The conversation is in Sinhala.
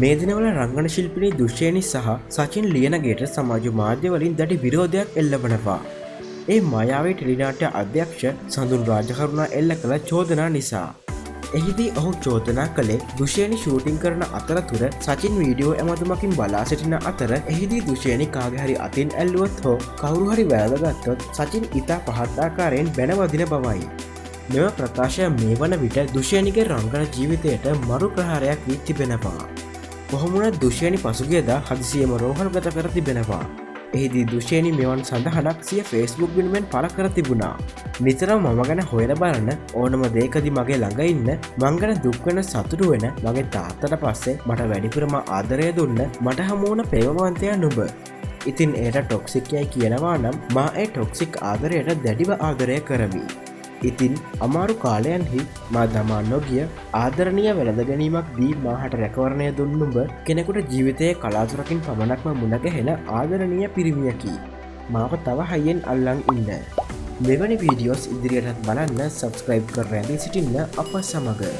මේ දිනවල රංගන ශිල්පිනී දුෂ්‍යනි සහ සචින් ලියනගේට සමාජ මාධ්‍යවලින් දැඩි විරෝධයක් එල්ල වනවා. ඒ මායාවේ ටෙලිනාට්‍ය අධ්‍යක්ෂ සඳුන් රාජකරුණා එල්ල කළ චෝදනා නිසා. එහිදී ඔහු චෝදනා කළේ දුෂ්‍යනි ෂූටිං කරන අතරතුර සචින් වීඩියෝ ඇමතුමකින් බලා සිටින අතර එහිදී දුෂ්‍යනි කාගේ හරි අතින් ඇල්ලුවොත් හෝ කවුරු හරි වැළඳගත්තොත් සචින් ඉතා පහත් ආකාරයෙන් බැනවදින බවයි. මෙම ප්‍රකාශය මේ වන විට දුෂ්‍යනිගේ රංගන ජීවිතයට මරු ප්‍රහාරයක් වී තිබෙනවා. කොහොමුණත් දුෂ්‍යනි පසුගියදා හදිසියම රෝහල්ගත කර තිබෙනවා. එහිදී දුෂ්‍යනි මෙවන් සඳහනක් සිය ෆේස්බුක් වෙනුවෙන් පළ කර තිබුණා. නිතරම මම ගැන හොයලා බලන ඕනම දෙයකදී මගේ ළඟ ඉන්න මං ගැන දුක් වෙන සතුටු වෙන මගේ තාත්තට පස්සේ මට වැඩිපුරම ආදරය දුන්න මට හමු වුණ ප්‍රේමවන්තයා නුඹ. ඉතින් ඒට ටොක්සික් යයි කියනවා නම් මා ඒ ටොක්සික් ආදරයට දැඩිව ආදරය කරමි. ඉතින් අමාරු කාලයන්හි මා දමා නොගිය ආදරණීය වැළඳ ගැනීමක් දී මාහට රැකවරණය දුන්නුඹ කෙනෙකුට ජීවිතයේ කලාතුරකින් පමණක්ම මුණගැහෙන ආදරණීය පිරිමියකි. මාව තව හයියෙන් අල්ලන් ඉන්න. මෙවැනි වීඩියෝස් ඉදිරියටත් බලන්න සබස්ක්‍රයිබ් කර රැඳී සිටින්න අප සමග.